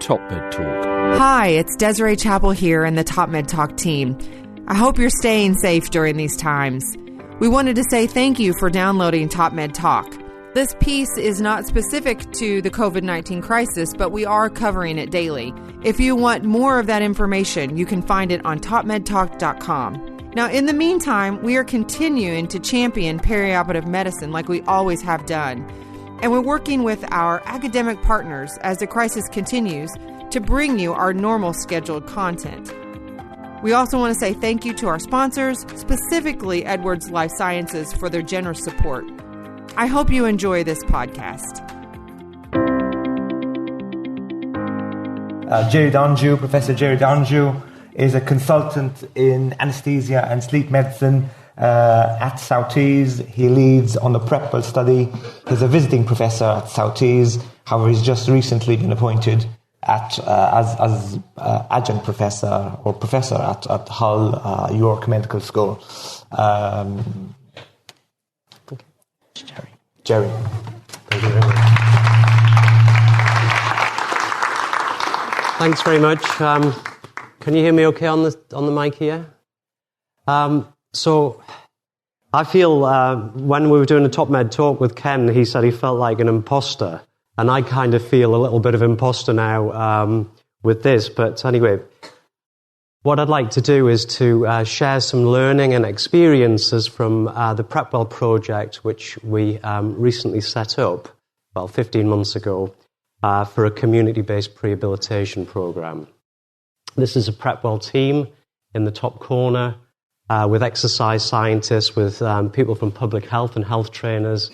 Top Med Talk. Hi, it's Desiree Chappell here and the Top Med Talk team. I hope you're staying safe during these times. We wanted to say thank you for downloading Top Med Talk. This piece is not specific to the COVID-19 crisis, but we are covering it daily. If you want more of that information, you can find it on topmedtalk.com. Now, in the meantime, we are continuing to champion perioperative medicine like we always have done. And we're working with our academic partners as the crisis continues to bring you our normal scheduled content. We also want to say thank you to our sponsors, specifically Edwards Life Sciences, for their generous support. I hope you enjoy this podcast. Danjoux, Professor Gerard Danjoux, is a consultant in anaesthesia and sleep medicine at Southeast. He leads on the Prepwell study. He's a visiting professor at Southeast. However, he's just recently been appointed as adjunct professor or professor at Hull, York Medical School. Jerry. Thank you very much. Thanks very much. Can you hear me okay on the mic here? So I feel when we were doing a Top Med Talk with Ken, he said he felt like an imposter. And I kind of feel a little bit of imposter now with this. But anyway, what I'd like to do is to share some learning and experiences from the Prepwell project, which we recently set up, 15 months ago, for a community-based prehabilitation program. This is a Prepwell team in the top corner with exercise scientists, with people from public health and health trainers,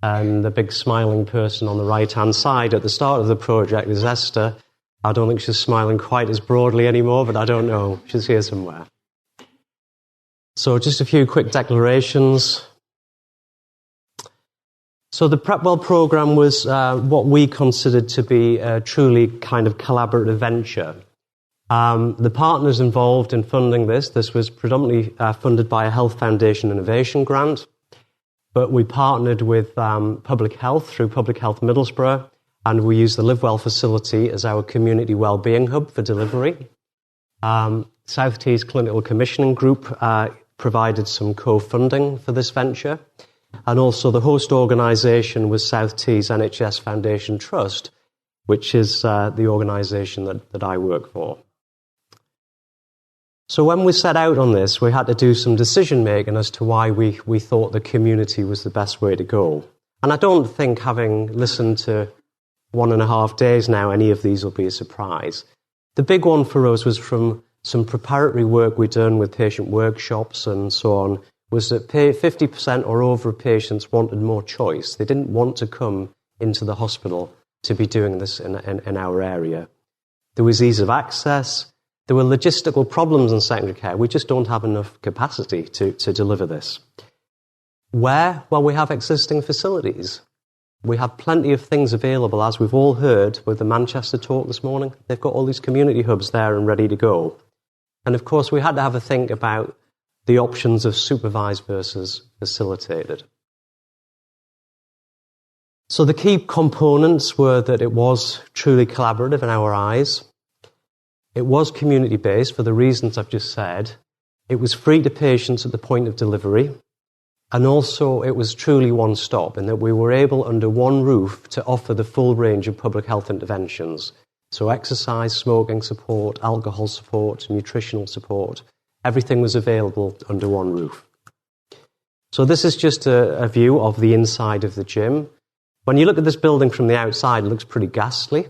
and the big smiling person on the right-hand side at the start of the project is Esther. I don't think she's smiling quite as broadly anymore, but I don't know. She's here somewhere. So just a few quick declarations. So the Prepwell program was what we considered to be a truly kind of collaborative venture. The partners involved in funding this was predominantly funded by a Health Foundation Innovation Grant, but we partnered with Public Health through Public Health Middlesbrough, and we used the LiveWell facility as our community wellbeing hub for delivery. South Tees Clinical Commissioning Group provided some co-funding for this venture, and also the host organisation was South Tees NHS Foundation Trust, which is the organisation that I work for. So when we set out on this, we had to do some decision-making as to why we thought the community was the best way to go. And I don't think, having listened to 1.5 days now, any of these will be a surprise. The big one for us was from some preparatory work we'd done with patient workshops and so on, was that 50% or over of patients wanted more choice. They didn't want to come into the hospital to be doing this in our area. There was ease of access. There were logistical problems in secondary care. We just don't have enough capacity to deliver this. Where? Well, we have existing facilities. We have plenty of things available, as we've all heard with the Manchester talk this morning. They've got all these community hubs there and ready to go. And of course, we had to have a think about the options of supervised versus facilitated. So the key components were that it was truly collaborative in our eyes. It was community-based for the reasons I've just said. It was free to patients at the point of delivery. And also it was truly one-stop in that we were able, under one roof, to offer the full range of public health interventions. So exercise, smoking support, alcohol support, nutritional support. Everything was available under one roof. So this is just a view of the inside of the gym. When you look at this building from the outside, it looks pretty ghastly.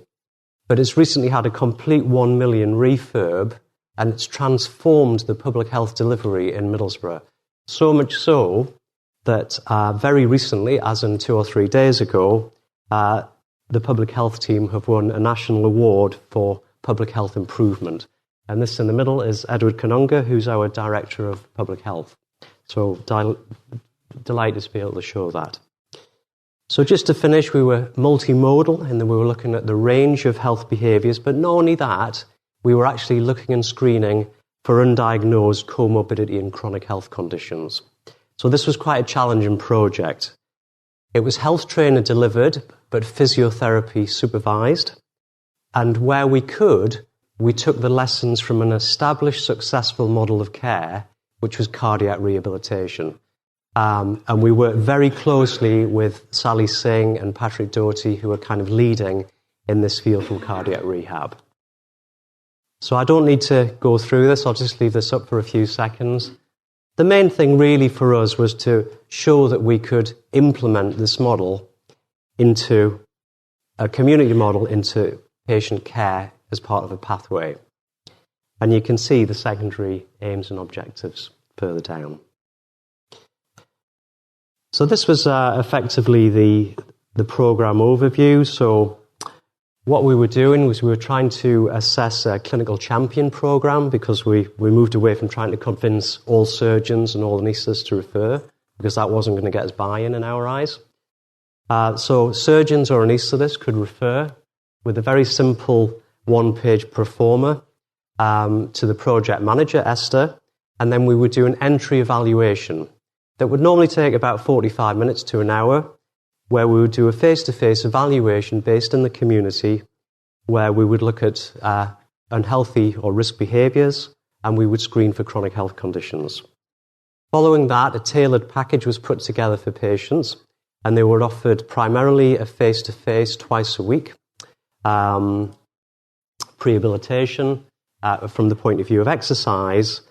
But it's recently had a complete 1 million refurb, and it's transformed the public health delivery in Middlesbrough. So much so that very recently, as in 2 or 3 days ago, the public health team have won a national award for public health improvement. And this in the middle is Edward Kanunga, who's our Director of Public Health. So delighted to be able to show that. So just to finish, we were multimodal in that we were looking at the range of health behaviours, but not only that, we were actually looking and screening for undiagnosed comorbidity and chronic health conditions. So this was quite a challenging project. It was health trainer delivered, but physiotherapy supervised. And where we could, we took the lessons from an established, successful model of care, which was cardiac rehabilitation. And we worked very closely with Sally Singh and Patrick Doherty, who are kind of leading in this field from cardiac rehab. So I don't need to go through this. I'll just leave this up for a few seconds. The main thing really for us was to show that we could implement this model into a community model into patient care as part of a pathway. And you can see the secondary aims and objectives further down. So this was effectively the program overview. So what we were doing was we were trying to assess a clinical champion program, because we moved away from trying to convince all surgeons and all anaesthetists to refer, because that wasn't going to get us buy-in in our eyes. So surgeons or anaesthetists could refer with a very simple one-page pro forma to the project manager, Esther, and then we would do an entry evaluation that would normally take about 45 minutes to an hour, where we would do a face-to-face evaluation based in the community, where we would look at unhealthy or risk behaviours, and we would screen for chronic health conditions. Following that, a tailored package was put together for patients, and they were offered primarily a face-to-face twice a week, prehabilitation from the point of view of exercise,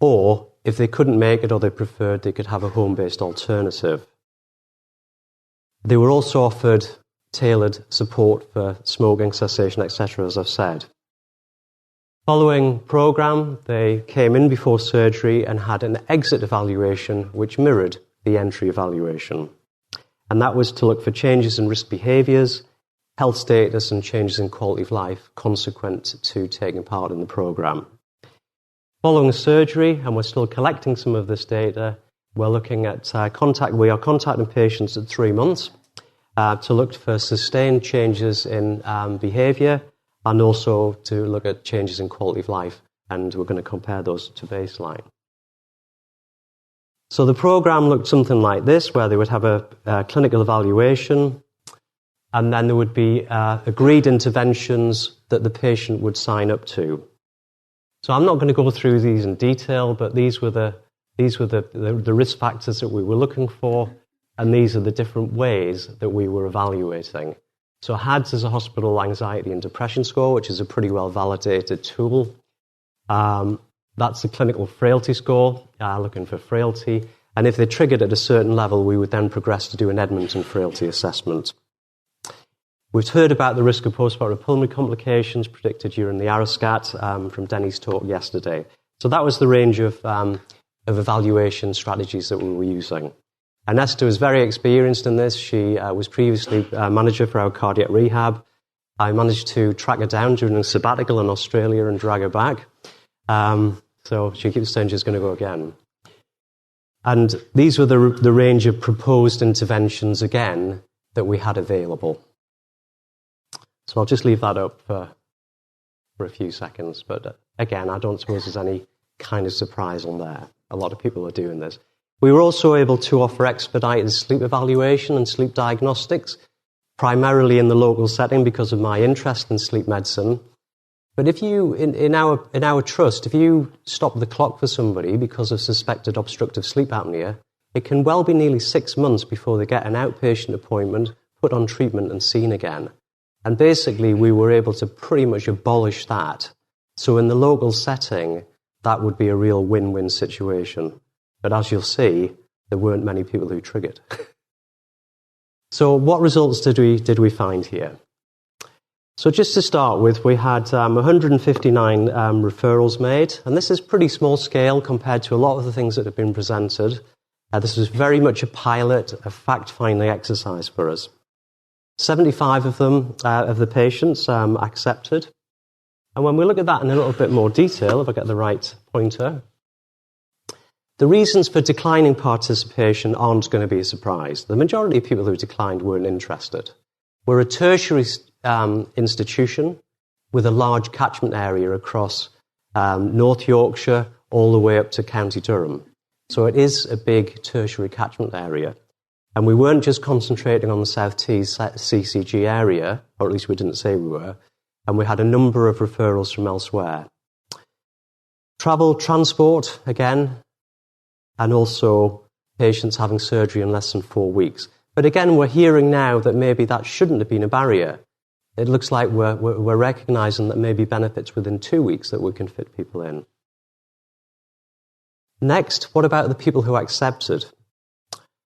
or if they couldn't make it or they preferred, they could have a home-based alternative. They were also offered tailored support for smoking cessation, etc., as I've said. Following program, they came in before surgery and had an exit evaluation which mirrored the entry evaluation. And that was to look for changes in risk behaviours, health status and changes in quality of life consequent to taking part in the program. Following surgery, and we're still collecting some of this data, we're looking at we are contacting patients at 3 months to look for sustained changes in behaviour and also to look at changes in quality of life, and we're going to compare those to baseline. So the program looked something like this, where they would have a clinical evaluation, and then there would be agreed interventions that the patient would sign up to. So I'm not going to go through these in detail, but these were the risk factors that we were looking for, and these are the different ways that we were evaluating. So HADS is a hospital anxiety and depression score, which is a pretty well validated tool. That's the clinical frailty score, looking for frailty. And if they triggered at a certain level, we would then progress to do an Edmonton frailty assessment. We've heard about the risk of postoperative pulmonary complications predicted during the ARISCAT from Denny's talk yesterday. So that was the range of evaluation strategies that we were using. And Esther was very experienced in this. She was previously manager for our cardiac rehab. I managed to track her down during a sabbatical in Australia and drag her back. So she keeps saying she's going to go again. And these were the range of proposed interventions, again, that we had available. So I'll just leave that up for a few seconds. But again, I don't suppose there's any kind of surprise on there. A lot of people are doing this. We were also able to offer expedited sleep evaluation and sleep diagnostics, primarily in the local setting because of my interest in sleep medicine. But if you, in our trust, if you stop the clock for somebody because of suspected obstructive sleep apnea, it can well be nearly 6 months before they get an outpatient appointment, put on treatment and seen again. And basically, we were able to pretty much abolish that. So in the local setting, that would be a real win-win situation. But as you'll see, there weren't many people who triggered. So what results did we find here? So just to start with, we had 159 referrals made, and this is pretty small scale compared to a lot of the things that have been presented. This was very much a pilot, a fact-finding exercise for us. 75 of them, of the patients, accepted. And when we look at that in a little bit more detail, if I get the right pointer, the reasons for declining participation aren't going to be a surprise. The majority of people who declined weren't interested. We're a tertiary institution with a large catchment area across North Yorkshire all the way up to County Durham. So it is a big tertiary catchment area. And we weren't just concentrating on the South Tees CCG area, or at least we didn't say we were. and we had a number of referrals from elsewhere. Travel, transport, again, and also patients having surgery in less than 4 weeks. But again, we're hearing now that maybe that shouldn't have been a barrier. It looks like we're recognizing that maybe benefits within 2 weeks that we can fit people in. Next, what about the people who accepted?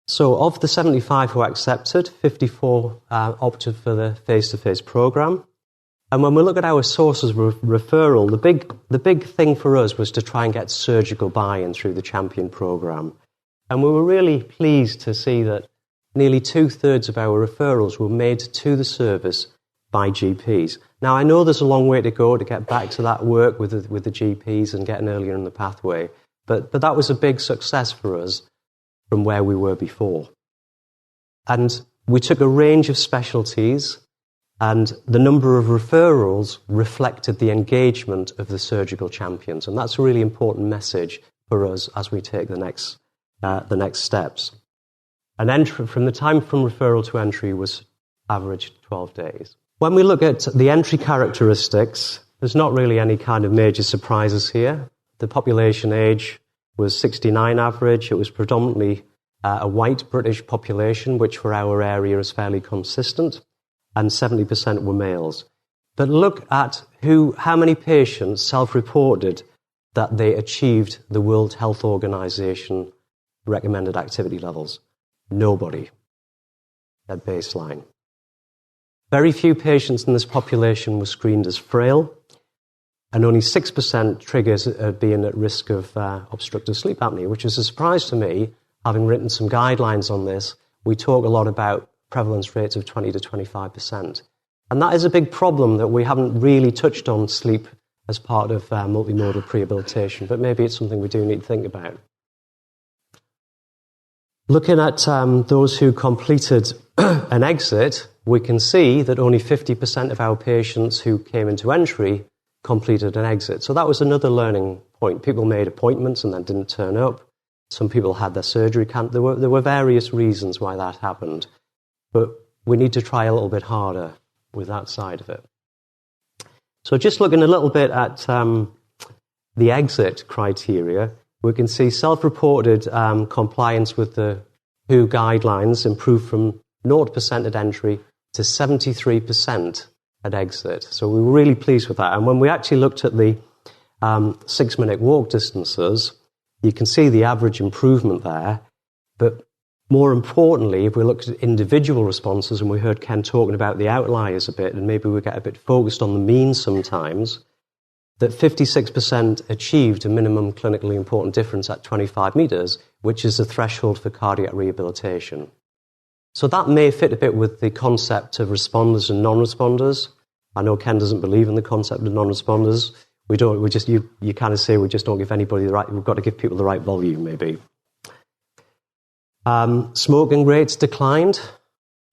So of the 75 who accepted, 54 opted for the face-to-face program. And when we look at our sources of referral, the big thing for us was to try and get surgical buy-in through the Champion program. And we were really pleased to see that nearly 2/3 of our referrals were made to the service by GPs. Now, I know there's a long way to go to get back to that work with the GPs and getting earlier in the pathway, but that was a big success for us from where we were before. And we took a range of specialties, and the number of referrals reflected the engagement of the surgical champions. And that's a really important message for us as we take the next steps. An entry, from the time from referral to entry was average 12 days. When we look at the entry characteristics, there's not really any kind of major surprises here. The population age was 69 average. It was predominantly a white British population, which for our area is fairly consistent, and 70% were males. But look at how many patients self-reported that they achieved the World Health Organization recommended activity levels. Nobody at baseline. Very few patients in this population were screened as frail, and only 6% triggers being at risk of obstructive sleep apnea, which is a surprise to me, having written some guidelines on this. We talk a lot about prevalence rates of 20 to 25%. And that is a big problem that we haven't really touched on sleep as part of multimodal prehabilitation, but maybe it's something we do need to think about. Looking at those who completed an exit, we can see that only 50% of our patients who came into entry completed an exit. So that was another learning point. People made appointments and then didn't turn up. Some people had their surgery cancelled. There were various reasons why that happened. But we need to try a little bit harder with that side of it. So just looking a little bit at the exit criteria, we can see self-reported compliance with the WHO guidelines improved from 0% at entry to 73% at exit. So we were really pleased with that. And when we actually looked at the 6-minute walk distances, you can see the average improvement there. But more importantly, if we looked at individual responses, and we heard Ken talking about the outliers a bit, and maybe we get a bit focused on the mean sometimes, that 56% achieved a minimum clinically important difference at 25 meters, which is the threshold for cardiac rehabilitation. So that may fit a bit with the concept of responders and non-responders. I know Ken doesn't believe in the concept of non-responders. You kind of say we just don't give anybody the right, we've got to give people the right volume, maybe. Smoking rates declined.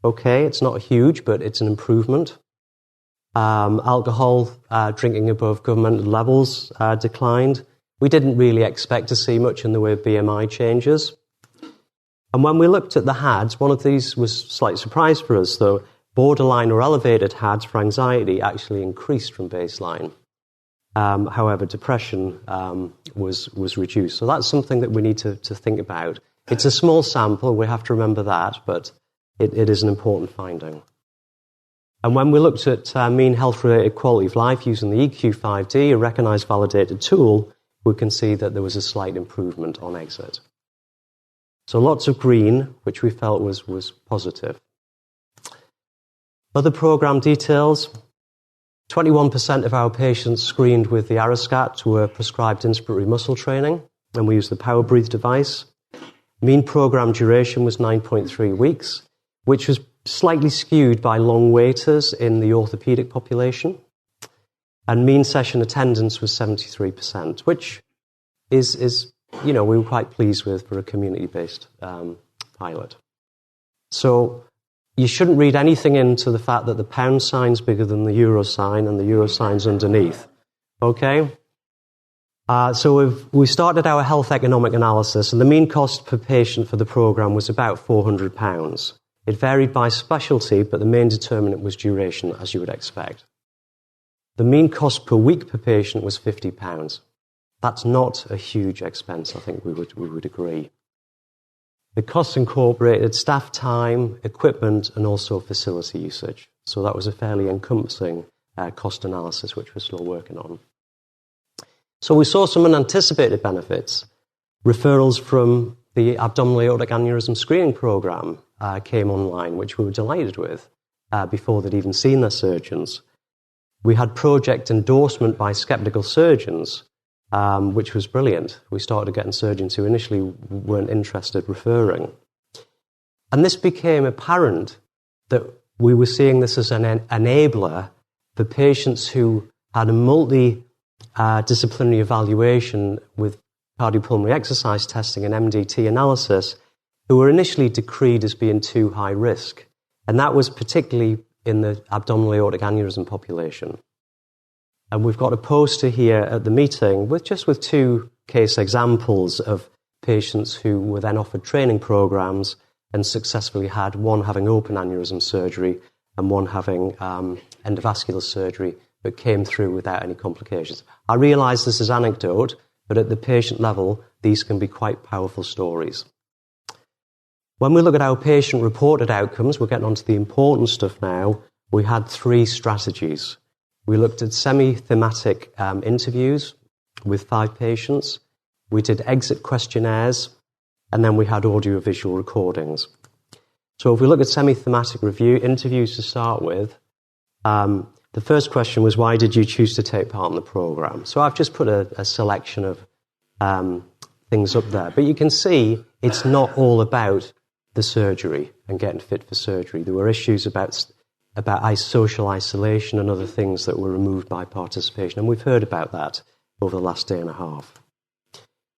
Okay, it's not huge, but it's an improvement. Alcohol drinking above governmental levels declined. We didn't really expect to see much in the way of BMI changes. And when we looked at the HADs, one of these was a slight surprise for us, though. Borderline or elevated HADs for anxiety actually increased from baseline. However, depression was reduced. So that's something that we need to think about. It's a small sample, we have to remember that, but it is an important finding. And when we looked at mean health-related quality of life using the EQ5D, a recognised validated tool, we can see that there was a slight improvement on exit. So lots of green, which we felt was positive. Other program details. 21% of our patients screened with the Aeroscat were prescribed inspiratory muscle training, and we used the Power Breathe device. Mean program duration was 9.3 weeks, which was slightly skewed by long waiters in the orthopedic population. And mean session attendance was 73%, which is we were quite pleased with for a community-based pilot. So you shouldn't read anything into the fact that the pound sign's bigger than the euro sign and the euro sign's underneath. Okay? So we started our health economic analysis, and the mean cost per patient for the program was about £400. It varied by specialty, but the main determinant was duration, as you would expect. The mean cost per week per patient was £50. That's not a huge expense, I think we would agree. The costs incorporated staff time, equipment, and also facility usage. So that was a fairly encompassing cost analysis, which we're still working on. So we saw some unanticipated benefits. Referrals from the abdominal aortic aneurysm screening program came online, which we were delighted with before they'd even seen their surgeons. We had project endorsement by sceptical surgeons, which was brilliant. We started getting surgeons who initially weren't interested referring. And this became apparent that we were seeing this as an enabler for patients who had a multi-disciplinary evaluation with cardiopulmonary exercise testing and MDT analysis, who were initially decreed as being too high risk. And that was particularly in the abdominal aortic aneurysm population. And we've got a poster here at the meeting with two case examples of patients who were then offered training programs and successfully had one having open aneurysm surgery and one having endovascular surgery, but came through without any complications. I realise this is anecdote, but at the patient level, these can be quite powerful stories. When we look at our patient-reported outcomes, we're getting on to the important stuff now, we had 3 strategies. We looked at semi-thematic interviews with 5 patients. We did exit questionnaires, and then we had audio-visual recordings. So if we look at semi-thematic interviews to start with, the first question was, why did you choose to take part in the program? So I've just put a selection of things up there. But you can see it's not all about the surgery and getting fit for surgery. There were issues about social isolation and other things that were removed by participation. And we've heard about that over the last day and a half.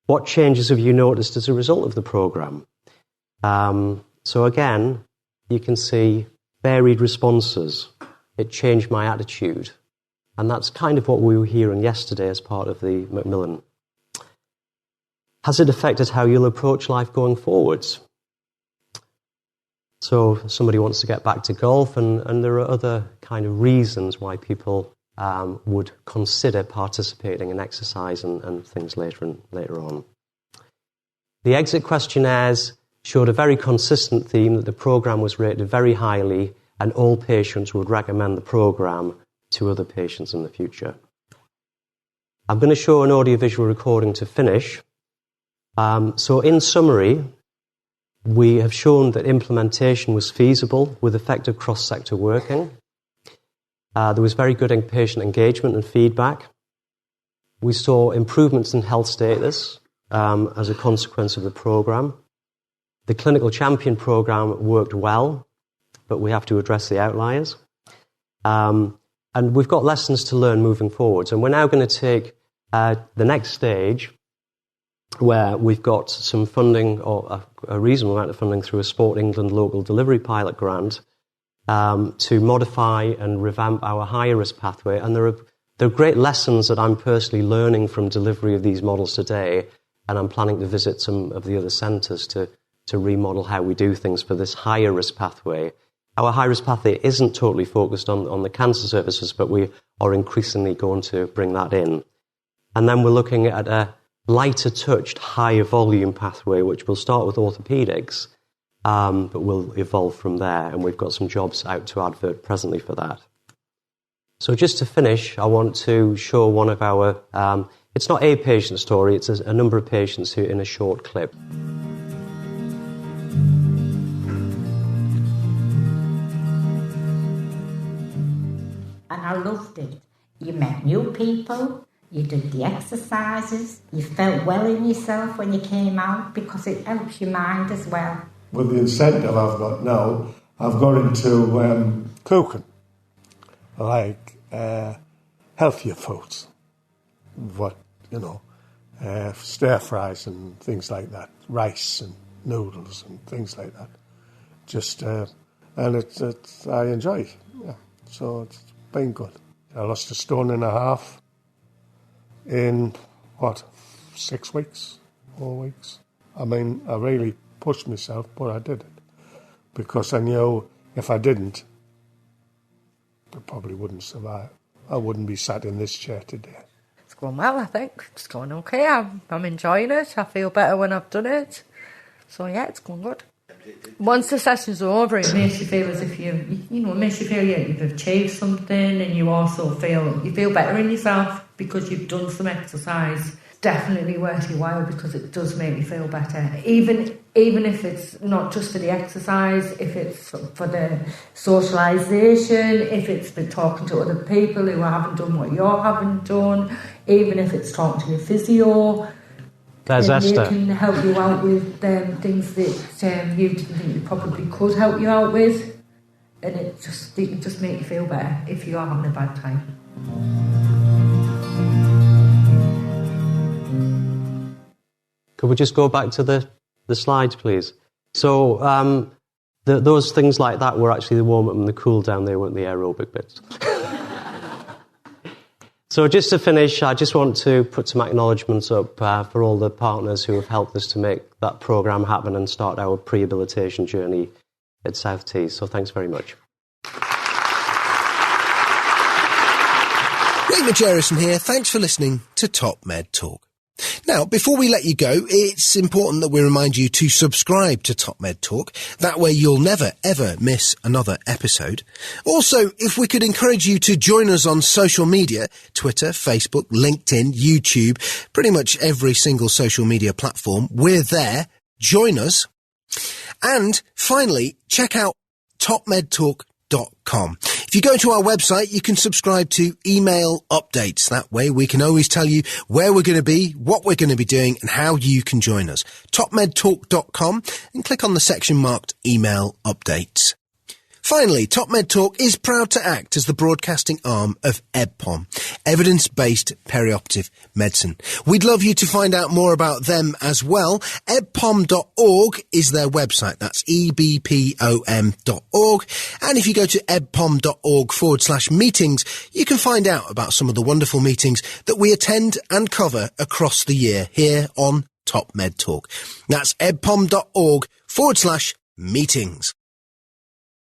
What changes have you noticed as a result of the program? So again, you can see varied responses. It changed my attitude. And that's kind of what we were hearing yesterday as part of the Macmillan. Has it affected how you'll approach life going forwards? So somebody wants to get back to golf, and there are other kind of reasons why people would consider participating in exercise and things later on. The exit questionnaires showed a very consistent theme that the program was rated very highly and all patients would recommend the program to other patients in the future. I'm going to show an audiovisual recording to finish. So in summary, we have shown that implementation was feasible with effective cross-sector working. There was very good patient engagement and feedback. We saw improvements in health status as a consequence of the program. The Clinical Champion program worked well, but we have to address the outliers. And we've got lessons to learn moving forwards. And we're now going to take the next stage, where we've got some funding, or a reasonable amount of funding through a Sport England local delivery pilot grant, to modify and revamp our higher risk pathway. And there are great lessons that I'm personally learning from delivery of these models today, and I'm planning to visit some of the other centres to remodel how we do things for this higher risk pathway. Our high risk pathway isn't totally focused on the cancer services, but we are increasingly going to bring that in. And then we're looking at a lighter touched, higher volume pathway, which will start with orthopaedics, but will evolve from there. And we've got some jobs out to advert presently for that. So just to finish, I want to show one of our, it's not a patient story, it's a number of patients who in a short clip. And I loved it. You met new people. You did the exercises, you felt well in yourself when you came out because it helps your mind as well. With the incentive I've got now, I've got into cooking, like healthier foods, stir fries and things like that, rice and noodles and things like that. And I enjoy it, yeah. So it's been good. I lost 1.5 stone in, 6 weeks, 4 weeks. I mean, I really pushed myself, but I did it. Because I knew if I didn't, I probably wouldn't survive. I wouldn't be sat in this chair today. It's going well, I think. It's going okay. I'm enjoying it. I feel better when I've done it. So yeah, it's going good. Once the session's over, it makes you feel as if it makes you feel you've achieved something, and you also feel better in yourself because you've done some exercise. It's definitely worth your while because it does make you feel better. Even if it's not just for the exercise, if it's for the socialisation, if it's for talking to other people who haven't done what you haven't done, even if it's talking to your physio. There's Esther. They can help you out with things that you didn't think you probably could help you out with, and it can just make you feel better if you are having a bad time. Could we just go back to the slides, please? So those things like that were actually the warm-up and the cool-down. They weren't the aerobic bits. So just to finish, I just want to put some acknowledgements up for all the partners who have helped us to make that programme happen and start our prehabilitation journey at South Tees. So thanks very much. Ray Majerison here. Thanks for listening to Top Med Talk. Now, before we let you go, it's important that we remind you to subscribe to Top Med Talk. That way you'll never, ever miss another episode. Also, if we could encourage you to join us on social media, Twitter, Facebook, LinkedIn, YouTube, pretty much every single social media platform, we're there. Join us. And finally, check out topmedtalk.com. If you go to our website, you can subscribe to email updates. That way we can always tell you where we're going to be, what we're going to be doing, and how you can join us. topmedtalk.com and click on the section marked email updates. Finally, Top Med Talk is proud to act as the broadcasting arm of EBPOM, Evidence-Based Perioperative Medicine. We'd love you to find out more about them as well. ebpom.org is their website. That's ebpom.org. And if you go to ebpom.org/meetings, you can find out about some of the wonderful meetings that we attend and cover across the year here on Top Med Talk. That's ebpom.org/meetings.